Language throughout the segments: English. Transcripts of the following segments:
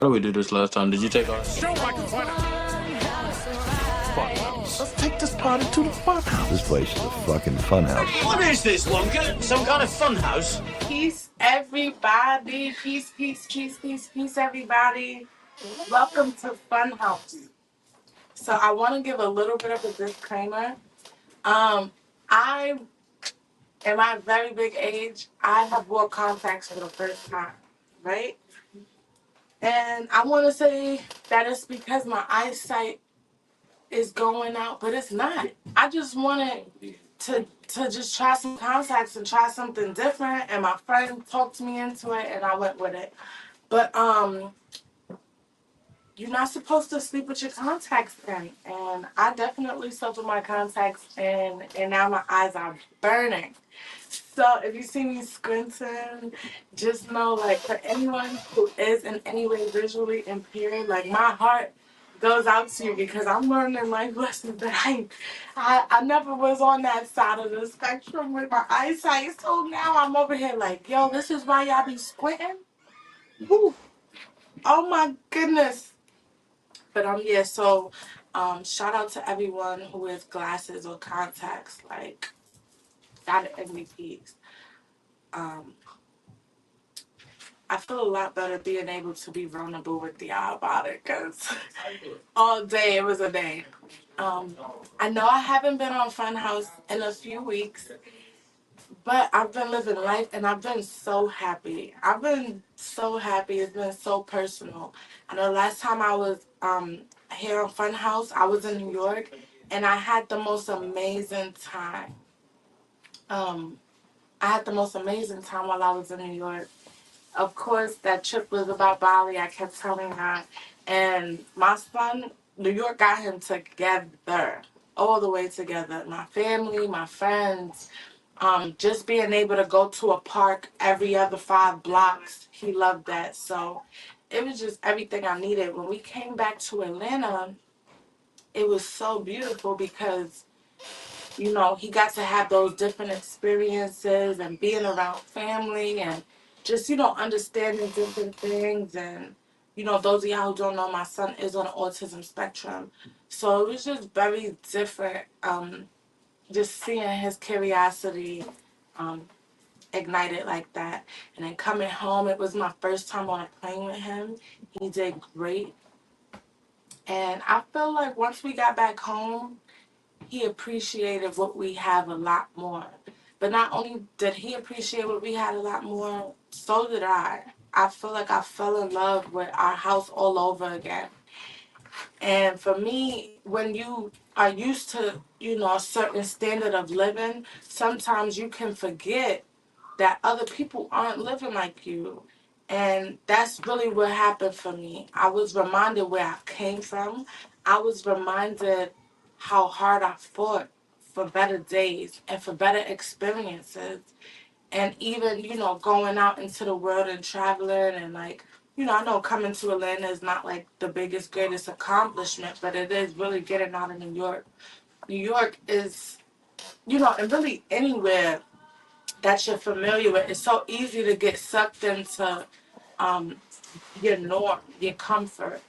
How did we do this last time? Did you take ours? Show like a fun house. Let's take this party to the fun house. This place is a fucking fun house. What is this, Wonka? Some kind of fun house? Peace, everybody. Peace, peace, peace, peace, peace, everybody. Welcome to Funhouse. So I want to give a little bit of a disclaimer. I, in my very big age, I have wore contacts for the first time, right? And I want to say that it's because my eyesight is going out, but it's not. I just wanted to just try some contacts and try something different, and my friend talked me into it, and I went with it. But you're not supposed to sleep with your contacts in, and I definitely slept with my contacts in, and now my eyes are burning. So if you see me squinting, just know, like, for anyone who is in any way visually impaired, like, my heart goes out to you because I'm learning life lessons that I never was on that side of the spectrum with my eyesight. So now I'm over here like, yo, this is why y'all be squinting? Woo. Oh my goodness. But yeah, so shout out to everyone who wears glasses or contacts. Like, got MVPs. I feel a lot better being able to be vulnerable with y'all about it because all day it was a day. I know I haven't been on Funhouse in a few weeks, but I've been living life and I've been so happy. I've been so happy. It's been so personal. I know last time I was here on Funhouse, I was in New York and I had the most amazing time. I had the most amazing time while I was in New York. Of course, that trip was about Bali. I kept telling her. And my son, New York got him together, all the way together. My family, my friends, just being able to go to a park every other 5 blocks. He loved that. So it was just everything I needed. When we came back to Atlanta, it was so beautiful because, you know, he got to have those different experiences and being around family and just, you know, understanding different things. And, you know, those of y'all who don't know, my son is on the autism spectrum. So it was just very different, just seeing his curiosity ignited like that. And then coming home, it was my first time on a plane with him. He did great. And I feel like once we got back home, he appreciated what we have a lot more. But not only did he appreciate what we had a lot more, so did I. I feel like I fell in love with our house all over again. And for me, when you are used to, you know, a certain standard of living, sometimes you can forget that other people aren't living like you. And that's really what happened for me. I was reminded where I came from. I was reminded how hard I fought for better days and for better experiences. And even, you know, going out into the world and traveling and, like, you know, I know coming to Atlanta is not like the biggest, greatest accomplishment, but it is really getting out of New York. New York is, you know, and really anywhere that you're familiar with, it's so easy to get sucked into um, your norm, your comfort,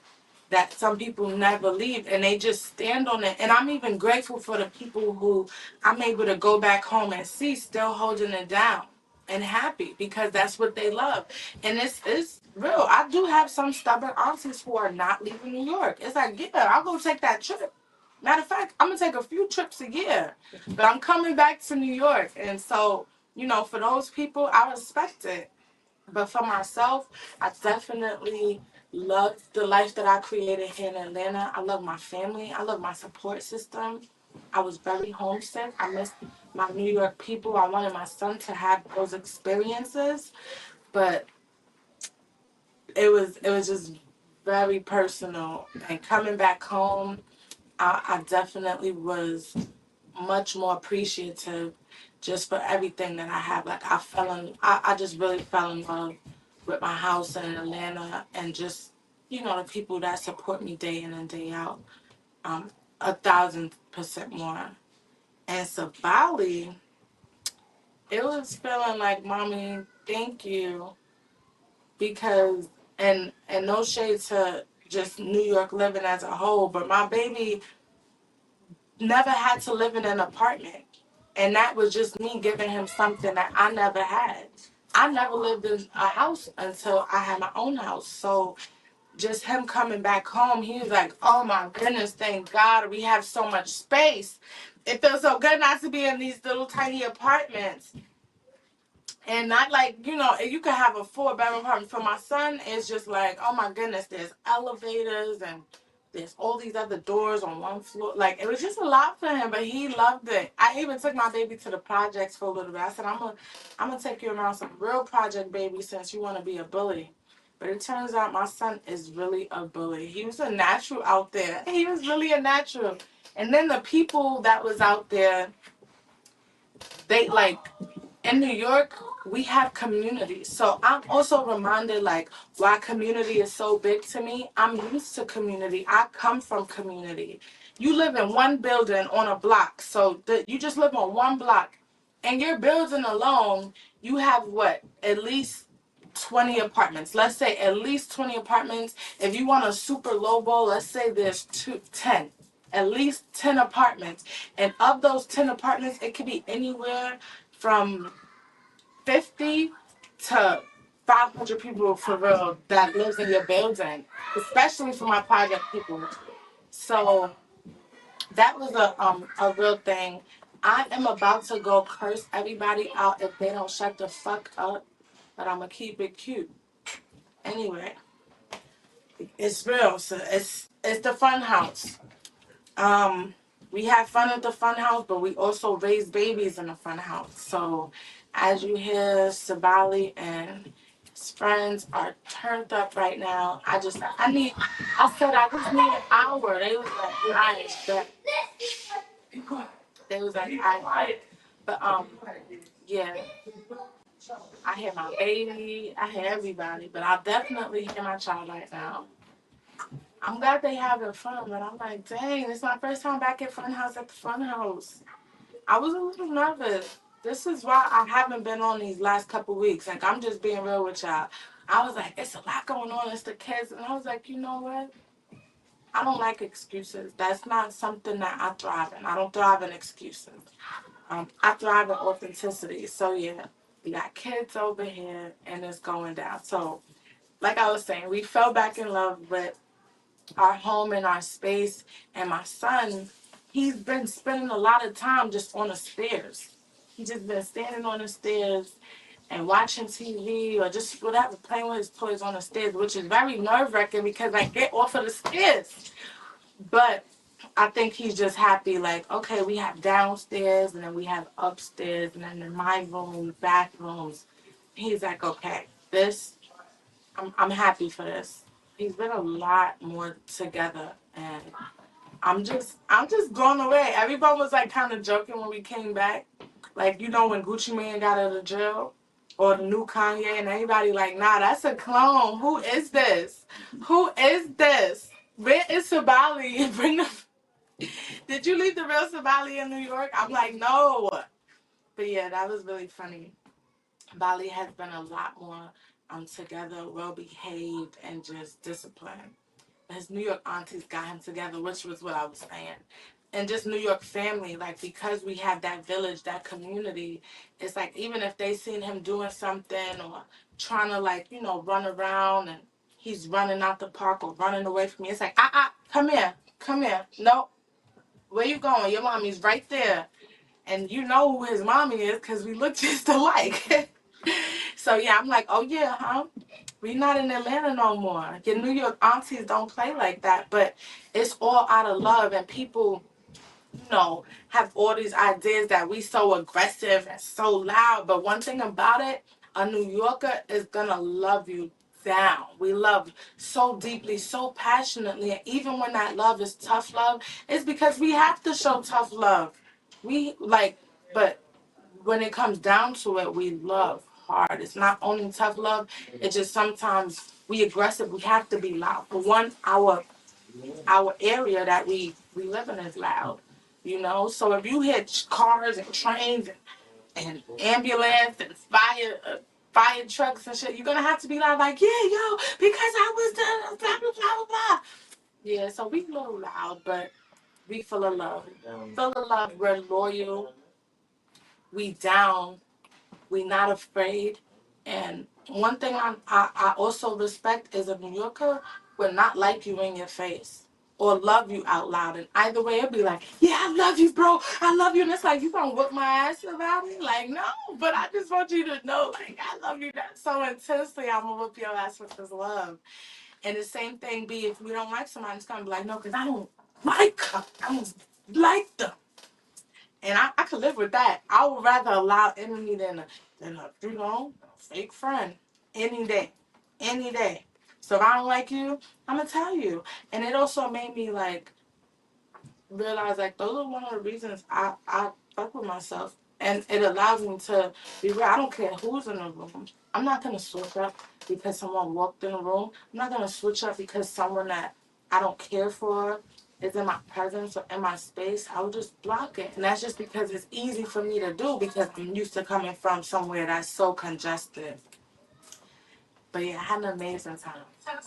that some people never leave and they just stand on it. And I'm even grateful for the people who I'm able to go back home and see still holding it down and happy because that's what they love. And it's real. I do have some stubborn aunties who are not leaving New York. It's like, yeah, I'll go take that trip. Matter of fact, I'm gonna take a few trips a year, but I'm coming back to New York. And so, you know, for those people, I respect it. But for myself, I definitely love the life that I created here in Atlanta. I love my family. I love my support system. I was very homesick. I missed my New York people. I wanted my son to have those experiences, but it was just very personal. And coming back home, I definitely was much more appreciative just for everything that I have. Like I just really fell in love with my house in Atlanta and just, you know, the people that support me day in and day out. 1,000% more. And so Bali, it was feeling like, mommy, thank you, because and no shade to just New York living as a whole, but my baby never had to live in an apartment. And that was just me giving him something that I never had. I never lived in a house until I had my own house. So just him coming back home, he was like, oh my goodness, thank God we have so much space. It feels so good not to be in these little tiny apartments. And not like, you could have a 4-bedroom apartment. For my son, it's just like, oh my goodness, there's elevators and there's all these other doors on one floor. Like, it was just a lot for him, but he loved it. I even took my baby to the projects for a little bit. I said, I'm gonna take you around some real project baby since you want to be a bully. But it turns out my son is really a bully. He was a natural out there. He was really a natural. And then the people that was out there, they like, in New York, we have community. So I'm also reminded like why community is so big to me. I'm used to community. I come from community. You live in one building on a block. So you just live on one block. And your building alone, you have what? At least 20 apartments. Let's say at least 20 apartments. If you want a super low ball, let's say there's 10. At least 10 apartments. And of those 10 apartments, it could be anywhere from 50 to 500 people for real that lives in your building, especially for my project people. So that was a real thing. I am about to go curse everybody out if they don't shut the fuck up, but I'm gonna keep it cute. Anyway, it's real. So it's the fun house. We have fun at the fun house, but we also raise babies in the fun house. So as you hear, Sabali and his friends are turned up right now. I said I just need an hour. They was like, nice. They was like, I. But yeah. I hear my baby. I hear everybody, but I definitely hear my child right now. I'm glad they having fun, but I'm like, dang, it's my first time back at Funhouse at the Funhouse. I was a little nervous. This is why I haven't been on these last couple weeks. Like, I'm just being real with y'all. I was like, it's a lot going on. It's the kids. And I was like, you know what? I don't like excuses. That's not something that I thrive in. I don't thrive in excuses. I thrive in authenticity. So, yeah, we got kids over here, and it's going down. So, like I was saying, we fell back in love with our home and our space. And my son, he's been spending a lot of time just on the stairs. He's just been standing on the stairs and watching TV or just whatever, playing with his toys on the stairs, which is very nerve-wracking because I get off of the stairs. But I think he's just happy, like, okay, we have downstairs and then we have upstairs and then in my room, bathrooms. He's like, okay, I'm happy for this. He's been a lot more together, and I'm just blown away. Everyone was like kind of joking when we came back, like when Gucci Mane got out of jail, or the new Kanye, and everybody like, nah, that's a clone. Who is this? Who is this? Where is Sabali? Bring the. Did you leave the real Sabali in New York? I'm like, no. But yeah, that was really funny. Bali has been a lot more together, well behaved, and just disciplined. His New York aunties got him together, which was what I was saying. And just New York family, like, because we have that village, that community, it's like even if they seen him doing something or trying to, like, run around and he's running out the park or running away from me, it's like, come here. No, where you going? Your mommy's right there. And you know who his mommy is because we look just alike. So, yeah, I'm like, oh, yeah, huh? We not in Atlanta no more. Your New York aunties don't play like that. But it's all out of love. And people, have all these ideas that we so aggressive and so loud. But one thing about it, a New Yorker is going to love you down. We love so deeply, so passionately. And even when that love is tough love, it's because we have to show tough love. But when it comes down to it, we love hard. It's not only tough love, it's just sometimes we aggressive. We have to be loud. For one, our area that we live in is loud, So if you hit cars and trains and ambulance and fire, fire trucks and shit, you're gonna have to be loud, like, yeah, yo, because I was the blah blah blah blah blah. Yeah, so we a little loud, but we full of love. Full of love. We're loyal. We down. We not afraid. And one thing I also respect as a New Yorker, will not like you in your face or love you out loud. And either way, it'll be like, yeah, I love you, bro. I love you. And it's like, you gonna whoop my ass about it? Like, no, but I just want you to know, like, I love you that so intensely. I'm gonna whoop your ass with this love. And the same thing be if we don't like somebody, it's gonna be like, no, because I don't like her. I don't like them. And I could live with that. I would rather allow enemy than a fake friend any day. Any day. So if I don't like you, I'm gonna tell you. And it also made me like realize like those are one of the reasons I fuck with myself. And it allows me to be real. I don't care who's in the room. I'm not gonna switch up because someone walked in the room. I'm not gonna switch up because someone that I don't care for is in my presence or in my space. I will just block it. And that's just because it's easy for me to do because I'm used to coming from somewhere that's so congested. But yeah, I had an amazing time.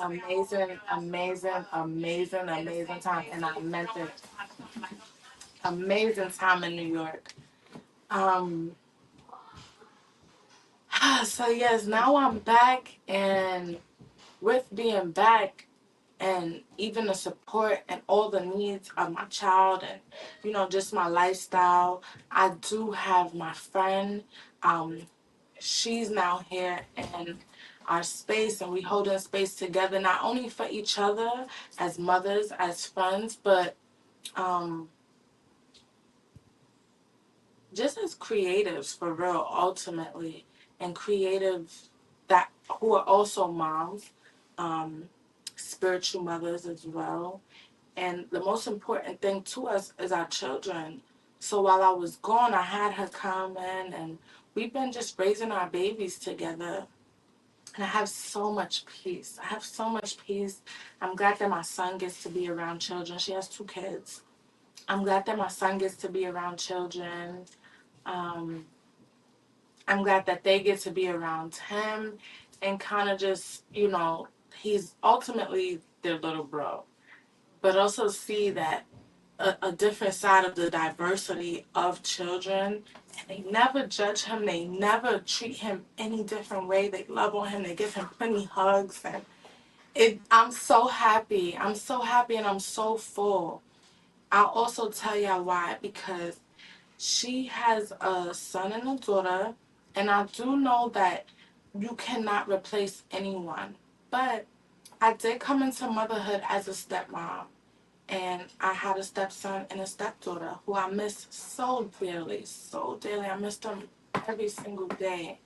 Amazing, amazing, amazing, amazing time. And I meant it. Amazing time in New York. So yes, now I'm back, and with being back and even the support and all the needs of my child and just my lifestyle, I do have my friend. She's now here in our space, and we holding space together, not only for each other as mothers, as friends, but just as creatives for real, ultimately, and creatives that who are also moms, spiritual mothers as well. And the most important thing to us is our children. So while I was gone, I had her come in, and we've been just raising our babies together. And I have so much peace. I have so much peace. I'm glad that my son gets to be around children. She has 2 kids. I'm glad that my son gets to be around children. Um, I'm glad that they get to be around him and kind of just, he's ultimately their little bro. But also see that a different side of the diversity of children. And they never judge him. They never treat him any different way. They love on him. They give him plenty hugs. And I'm so happy. I'm so happy and I'm so full. I'll also tell y'all why. Because she has a son and a daughter, and I do know that you cannot replace anyone. But I did come into motherhood as a stepmom, and I had a stepson and a stepdaughter who I miss so dearly, so dearly. I miss them every single day.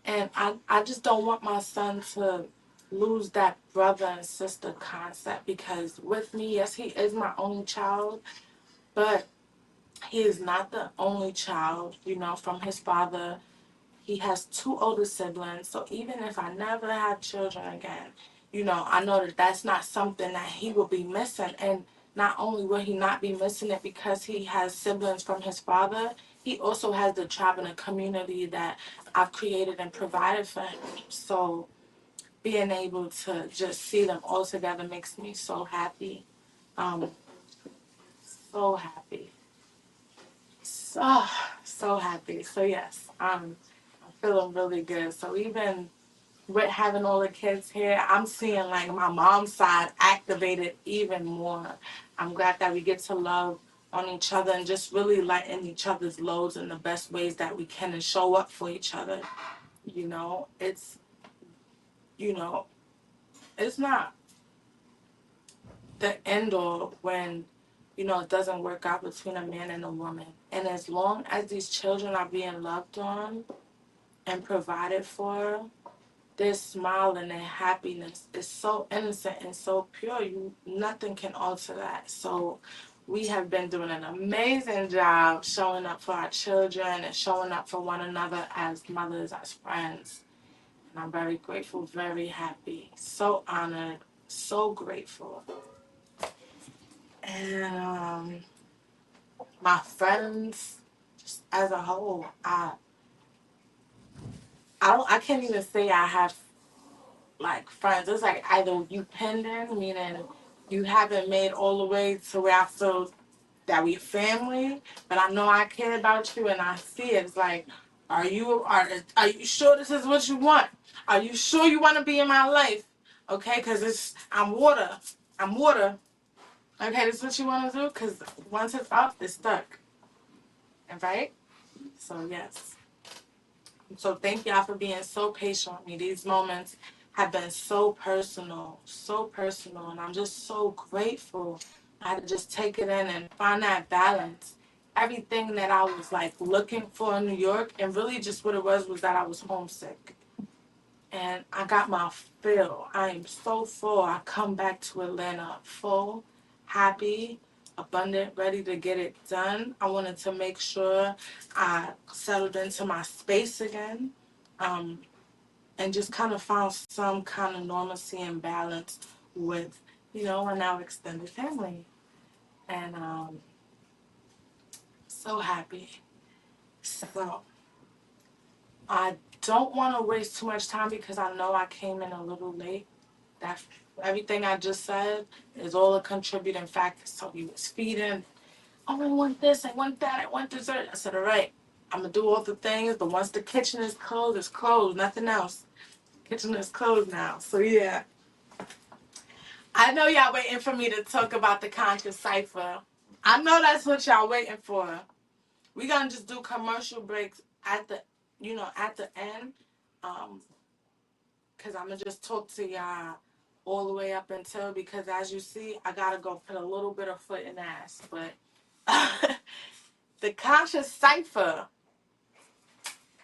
And I just don't want my son to lose that brother and sister concept, because with me, yes, he is my only child, but he is not the only child, from his father. He has 2 older siblings. So even if I never have children again, I know that that's not something that he will be missing. And not only will he not be missing it because he has siblings from his father, he also has the tribe and the community that I've created and provided for him. So being able to just see them all together makes me so happy. Um, so happy. So happy. So yes, I'm feeling really good. So even with having all the kids here, I'm seeing like my mom's side activated even more. I'm glad that we get to love on each other and just really lighten each other's loads in the best ways that we can and show up for each other. It's you know, it's not the end all when it doesn't work out between a man and a woman. And as long as these children are being loved on and provided for, their smile and their happiness is so innocent and so pure. Nothing can alter that. So we have been doing an amazing job showing up for our children and showing up for one another as mothers, as friends. And I'm very grateful, very happy, so honored, so grateful. And my friends, just as a whole, I I can't even say I have like friends. It's like either you pinned in, meaning you haven't made all the way to where I feel that we family, but I know I care about you and I see it. It's like, are you sure this is what you want? Are you sure you want to be in my life? Okay, because I'm water. I'm water. Okay, this is what you want to do? Because once it's up, it's stuck. And right? So, yes. So, thank y'all for being so patient with me. These moments have been so personal, and I'm just so grateful. I had to just take it in and find that balance. Everything that I was like looking for in New York, and really just what it was that I was homesick. And I got my fill. I am so full. I come back to Atlanta full, happy, abundant, ready to get it done. I wanted to make sure I settled into my space again, and just kind of found some kind of normalcy and balance with, our now extended family. And so happy. So I don't want to waste too much time because I know I came in a little late. That everything I just said is all a contributing factor. So he was feeding. Oh, I want this, I want that, I want dessert. I said, all right, I'm gonna do all the things, but once the kitchen is closed, it's closed. Nothing else. Kitchen is closed now. So yeah. I know y'all waiting for me to talk about the conscious cipher. I know that's what y'all waiting for. We're gonna just do commercial breaks at the end. Cause I'm gonna just talk to y'all all the way up until, because as you see, I gotta go put a little bit of foot in ass. But the conscious cipher.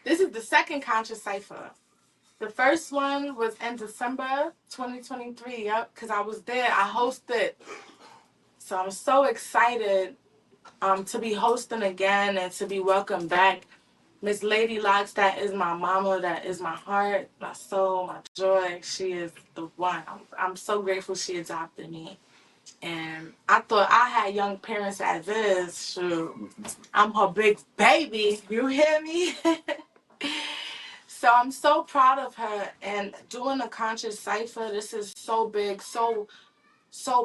This is the second conscious cipher. The first one was in December 2023. Yep, because I was there. I hosted. So I'm so excited to be hosting again and to be welcomed back. Miss Lady Locks, that is my mama, that is my heart, my soul, my joy. She is the one. I'm so grateful she adopted me. And I thought I had young parents as is. Shoot, I'm her big baby. You hear me? So I'm so proud of her. And doing a conscious cipher, this is so big, so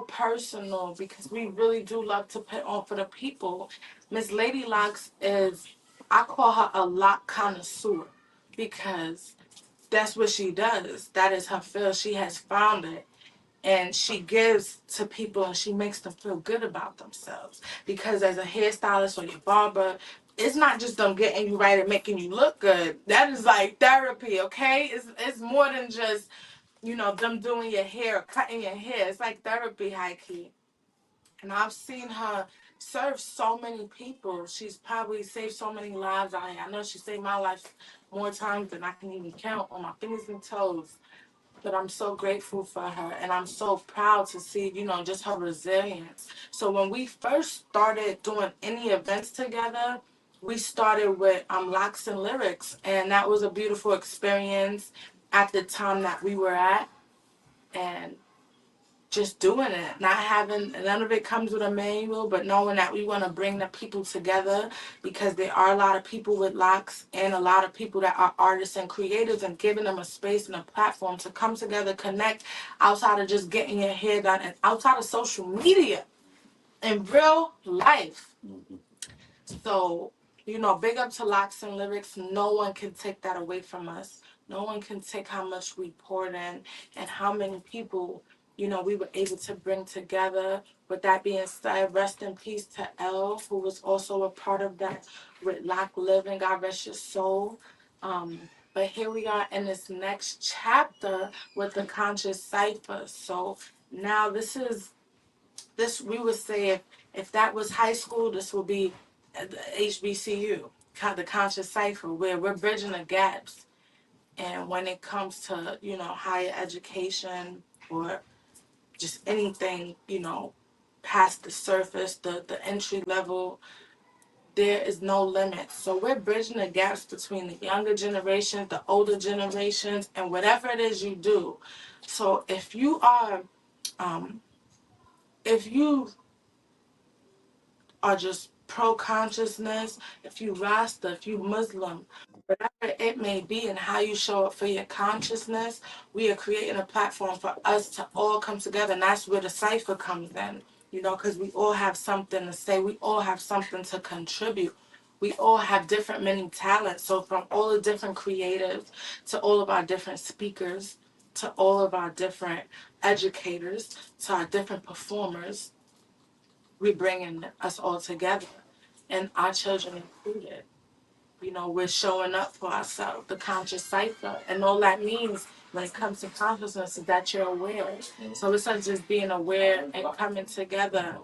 personal, because we really do love to put on for the people. Miss Lady Locks is, I call her a lock connoisseur, because that's what she does. That is her field. She has found it. And she gives to people and she makes them feel good about themselves. Because as a hairstylist or your barber, it's not just them getting you right and making you look good. That is like therapy, okay? It's more than just them doing your hair, cutting your hair. It's like therapy, high key. And I've seen her serve so many people. She's probably saved so many lives out here. I know she saved my life more times than I can even count on my fingers and toes. But I'm so grateful for her. And I'm so proud to see, just her resilience. So when we first started doing any events together, we started with Locks and Lyrics. And that was a beautiful experience at the time that we were at. And just doing it, not having, none of it comes with a manual, but knowing that we want to bring the people together, because there are a lot of people with locks and a lot of people that are artists and creators, and giving them a space and a platform to come together, connect outside of just getting your hair done and outside of social media, in real life. So, big up to Locks and Lyrics. No one can take that away from us. No one can take how much we poured in and how many people, we were able to bring together. With that being said, rest in peace to Elle, who was also a part of that with Lock Living. God rest your soul. But here we are in this next chapter with the conscious cipher. So now this we would say, if that was high school, this will be the HBCU, the conscious cipher, where we're bridging the gaps. And when it comes to, higher education or just anything, past the surface, the entry level, there is no limit. So we're bridging the gaps between the younger generations, the older generations, and whatever it is you do. So if you are just pro-consciousness, if you Rasta, if you Muslim, whatever it may be, and how you show up for your consciousness, we are creating a platform for us to all come together. And that's where the cipher comes in, you know, because we all have something to say. We all have something to contribute. We all have different many talents. So from all the different creatives to all of our different speakers, to all of our different educators, to our different performers, we're bringing us all together, and our children included. You know, we're showing up for ourselves, the conscious cipher. And all that means when it comes to consciousness is that you're aware. So it's not just being aware and coming together.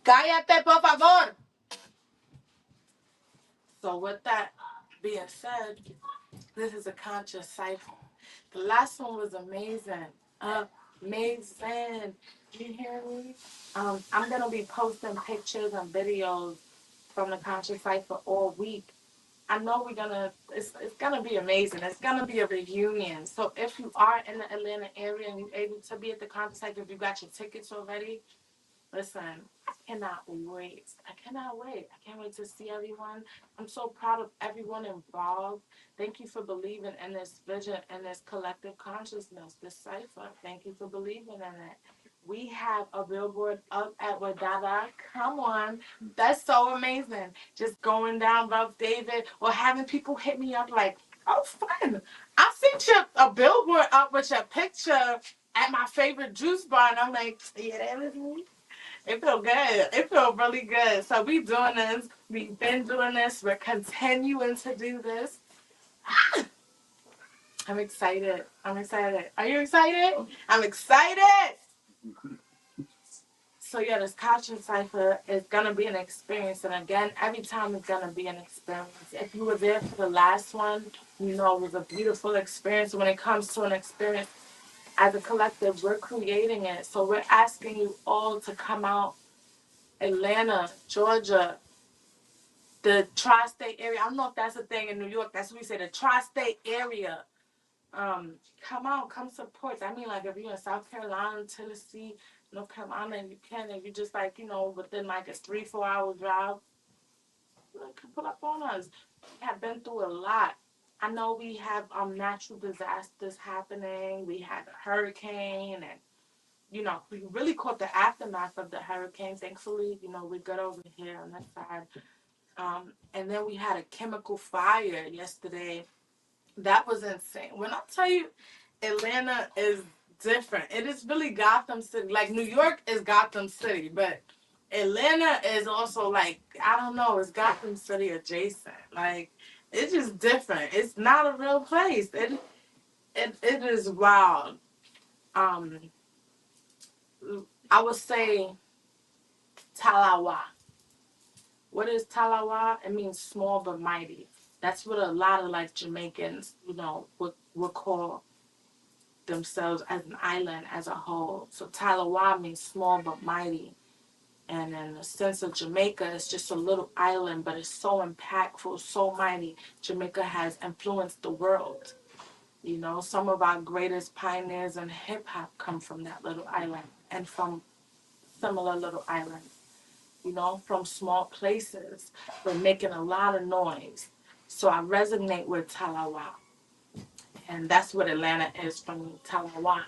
Cállate, por favor. So with that being said, this is a conscious cipher. The last one was amazing. Amazing. You hear me? I'm going to be posting pictures and videos from the conscious cipher all week. I know it's gonna be amazing. It's gonna be a reunion. So if you are in the Atlanta area and you're able to be at the concert, if you got your tickets already, listen, I cannot wait. I cannot wait. I can't wait to see everyone. I'm so proud of everyone involved. Thank you for believing in this vision and this collective consciousness, this cipher. Thank you for believing in it. We have a billboard up at Wadada. Come on. That's so amazing. Just going down Ralph David or having people hit me up like, oh, fun. I seen a billboard up with your picture at my favorite juice bar. And I'm like, yeah, that was me. It feel good. It feel really good. So we doing this. We've been doing this. We're continuing to do this. I'm excited. I'm excited. Are you excited? I'm excited. So yeah, this costume cipher is gonna be an experience, and again, every time it's gonna be an experience. If you were there for the last one, you know it was a beautiful experience. When it comes to an experience, as a collective, we're creating it. So we're asking you all to come out. Atlanta, Georgia, the tri-state area. I don't know if that's a thing in New York. That's what we say, the tri-state area. Come out, come support. I mean, like if you're in South Carolina, Tennessee, North Carolina, and you can, if you just like, you know, within like a 3-4 hour drive, you know, can pull up on us. We have been through a lot. I know we have natural disasters happening. We had a hurricane, and you know, we really caught the aftermath of the hurricane. Thankfully, you know, we're good over here on that side. And then we had a chemical fire yesterday. That was insane. When I tell you, Atlanta is different. It is really Gotham City. Like New York is Gotham City, but Atlanta is also like, I don't know, it's Gotham City adjacent. Like it's just different. It's not a real place. It is wild. Um, I would say Talawa. What is Talawa? It means small but mighty. That's what a lot of like Jamaicans, you know, would call themselves as an island as a whole. So Talawa means small but mighty. And in the sense of Jamaica, it's just a little island, but it's so impactful, so mighty. Jamaica has influenced the world. You know, some of our greatest pioneers in hip hop come from that little island and from similar little islands. You know, from small places. We're making a lot of noise. So I resonate with Talawa. And that's what Atlanta is for me, Talawa.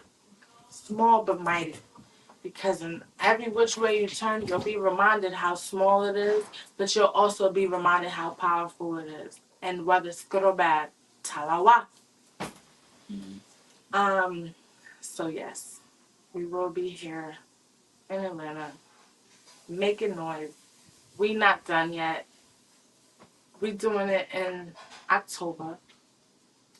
Small but mighty. Because in every which way you turn, you'll be reminded how small it is, but you'll also be reminded how powerful it is. And whether it's good or bad, Talawa. So yes, we will be here in Atlanta making noise. We not done yet. We doing it in October,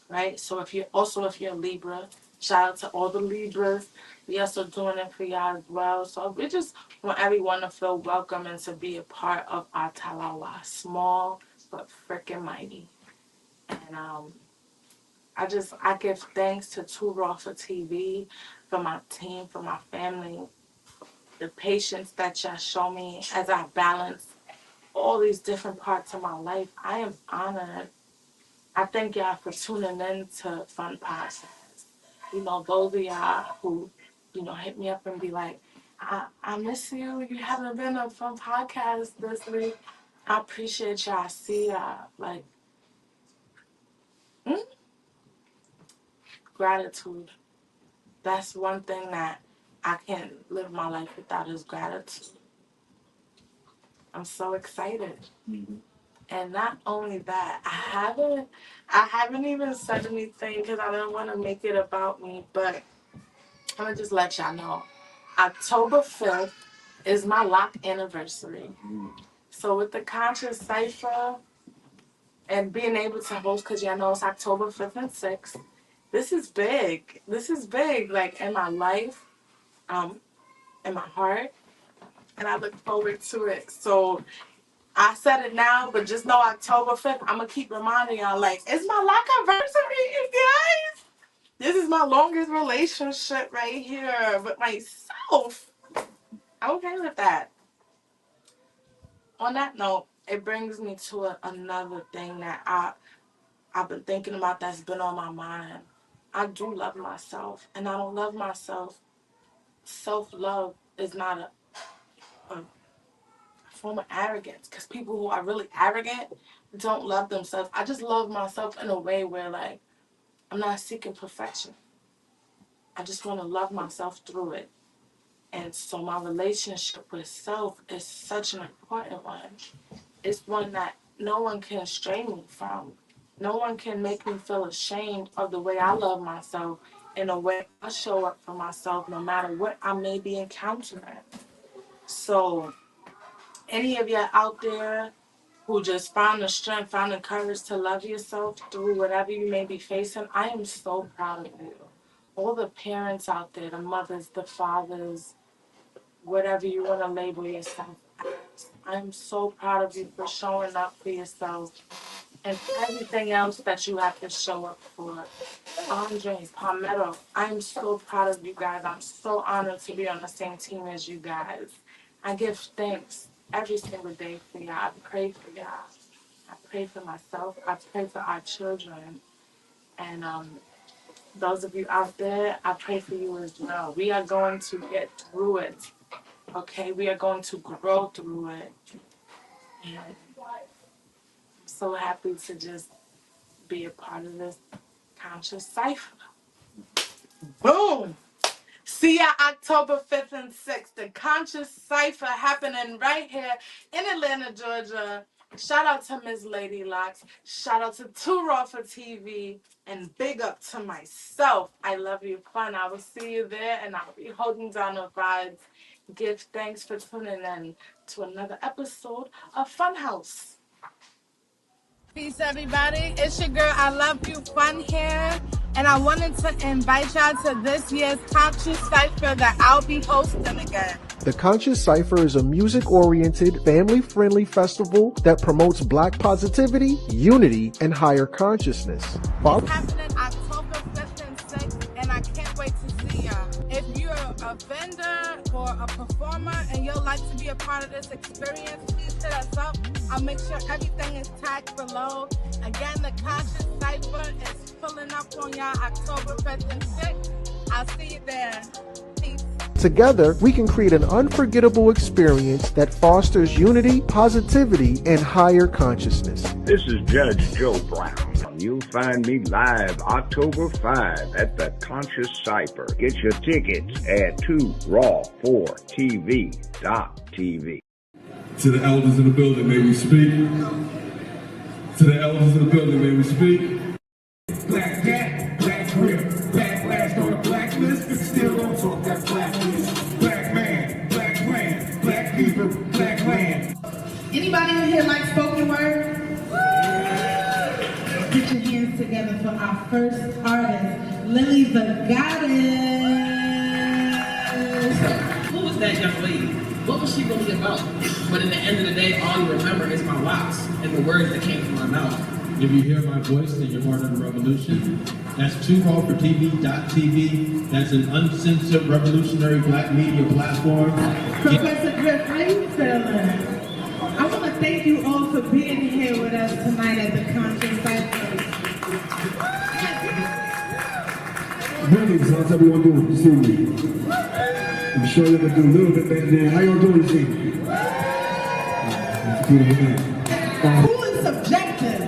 right? So if you're a Libra, shout out to all the Libras. We also doing it for y'all as well. So we just want everyone to feel welcome and to be a part of our Talawa, small but freaking mighty. And I give thanks to Too Raw for TV, for my team, for my family, the patience that y'all show me as I balance all these different parts of my life. I am honored. I thank y'all for tuning in to Fun Podcast. You know, those of y'all who, you know, hit me up and be like, I miss you. You haven't been on Fun Podcast this week. I appreciate y'all. I see y'all. Like, gratitude. That's one thing that I can't live my life without is gratitude. I'm so excited. And not only that, I haven't even said anything because I don't want to make it about me, but I'm going to just let y'all know. October 5th is my lock anniversary. So with the Conscious Cypher and being able to host, because y'all know it's October 5th and 6th, this is big. This is big, like in my life, in my heart, and I look forward to it. So I said it now, but just know October 5th, I'm going to keep reminding y'all, like, it's my lock anniversary, you guys. This is my longest relationship right here with myself. I'm okay with that. On that note, it brings me to another thing that I've been thinking about that's been on my mind. I do love myself, and I don't love myself. Self-love is not a form of arrogance, because people who are really arrogant don't love themselves. I just love myself in a way where, like, I'm not seeking perfection. I just want to love myself through it. And so my relationship with self is such an important one. It's one that no one can stray me from. No one can make me feel ashamed of the way I love myself and the way I show up for myself no matter what I may be encountering. So any of you out there who just found the strength, found the courage to love yourself through whatever you may be facing, I am so proud of you. All the parents out there, the mothers, the fathers, whatever you want to label yourself as, I'm so proud of you for showing up for yourself and everything else that you have to show up for. Andres, Palmetto, I'm so proud of you guys. I'm so honored to be on the same team as you guys. I give thanks every single day for y'all. I pray for y'all. I pray for myself. I pray for our children. And those of you out there, I pray for you as well. We are going to get through it. Okay? We are going to grow through it. And I'm so happy to just be a part of this Conscious Cypher. Boom! See ya October 5th and 6th. The Conscious Cypher happening right here in Atlanta, Georgia. Shout out to Ms. Lady Locks. Shout out to Too Raw for TV. And big up to myself. I love you, fun. I will see you there, and I'll be holding down the vibes. Give thanks for tuning in to another episode of Funhouse. Peace, everybody. It's your girl, I Love You, Fun here. And I wanted to invite y'all to this year's Conscious Cypher that I'll be hosting again. The Conscious Cypher is a music-oriented, family-friendly festival that promotes Black positivity, unity, and higher consciousness. It's happening October 5th and 6th, and I can't wait to see y'all. If you're a vendor or a performer and you'd like to be a part of this experience, please hit us up. I'll make sure everything is tagged below. Again, the Conscious Cypher is pulling up on y'all October 5th and 6th. I'll see you there. Peace. Together, we can create an unforgettable experience that fosters unity, positivity, and higher consciousness. This is Judge Joe Brown. You'll find me live October 5 at the Conscious Cypher. Get your tickets at 2raw4tv.tv. To the elders in the building, may we speak? To the elders in the building, may we speak? Black cat, black grip, backlash on the blacklist, still don't talk that blacklist. Black man, black people, black land. Anybody in here like spoken word? Get your hands together for our first artist, Lily the Goddess. Who was that young lady? What was she really about? But in the end of the day, all you remember is my locks and the words that came from my mouth. If you hear my voice, then you're part of the revolution. That's 2raw4tv.tv. That's an uncensored, revolutionary black media platform. Professor Griff, how you feeling? I want to thank you all for being here with us tonight at the Conscious Cypher. Greetings, how's everyone doing this evening? I'm sure you're going to do a little bit better than how y'all doing this evening? Beautiful man. Who is subjective?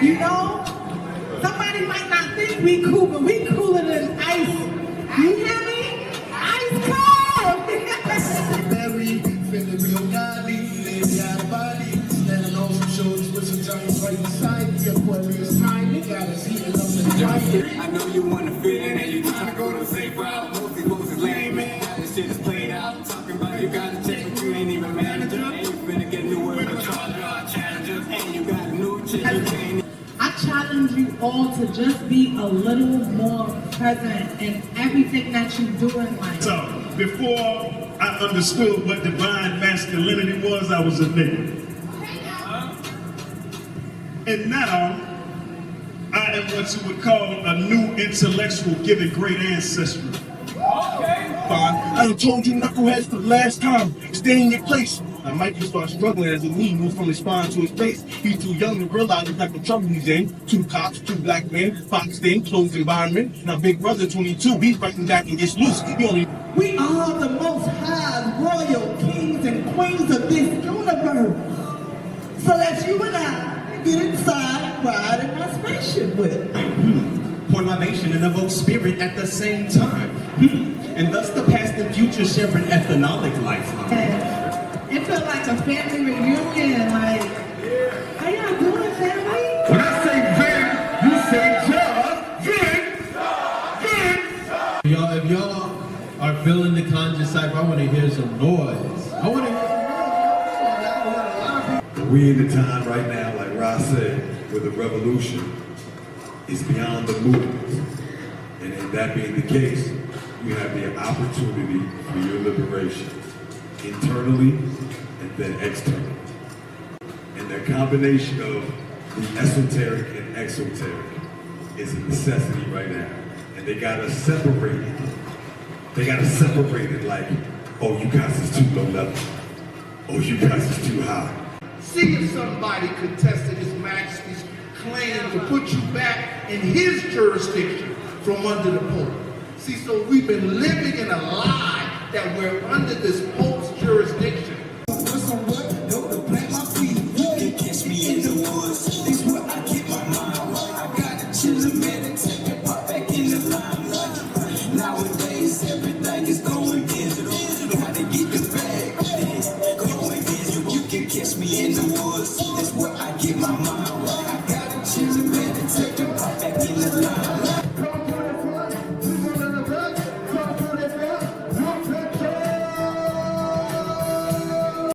You know, somebody might not think think we cool, but we cooler than ice. You hear me? Ice cold! Very, feeling real godly, lady out of body. Standing on some shoulders with some giants right beside me. Aquarius time, they got us heating up the fire. I know you wanna fit in and you trying to go the safe route. Most these moves is lame, man. How this shit is played out. Talking about you got a check, but you ain't even manager. And you finna get new work with challenger. And you got a new chick, you can't. I challenge you all to just be a little more present in everything that you do in life. So, before I understood what divine masculinity was, I was a nigga. And now, I am what you would call a new intellectual given great ancestry. I done told you knuckleheads the last time, stay in your place. Now Mikey started struggling as the knee moved from his spine to his face. He's too young to realize the type of trouble he's in. 2 cops, 2 black men, boxed in, closed environment. Now Big Brother 22, he's fighting back and gets loose. We are the most high royal kings and queens of this universe. So let's you and I get inside and ride in my spaceship with it. For my nation and evoke spirit at the same time. And thus the past and future share an ethnologic lifeline. It felt like a family reunion, like, how y'all doing, family? When I say Vin, you say Vin. If y'all are feeling the conscious cypher, I want to hear some noise. I want to hear some noise. We in the time right now, like Ross said, where the revolution is beyond the movement. And in that being the case, you have the opportunity for your liberation, internally and then externally. And the combination of the esoteric and exoteric is a necessity right now. And they gotta separate it. They gotta separate it like, oh, you guys is too low level. Oh, you guys is too high. See if somebody contested His Majesty's claim to put you back in his jurisdiction from under the Pope. See, so we've been living in a lie that we're under this Pope's jurisdiction. Catch me in the woods. This where I get my mind right. I gotta chill a minute.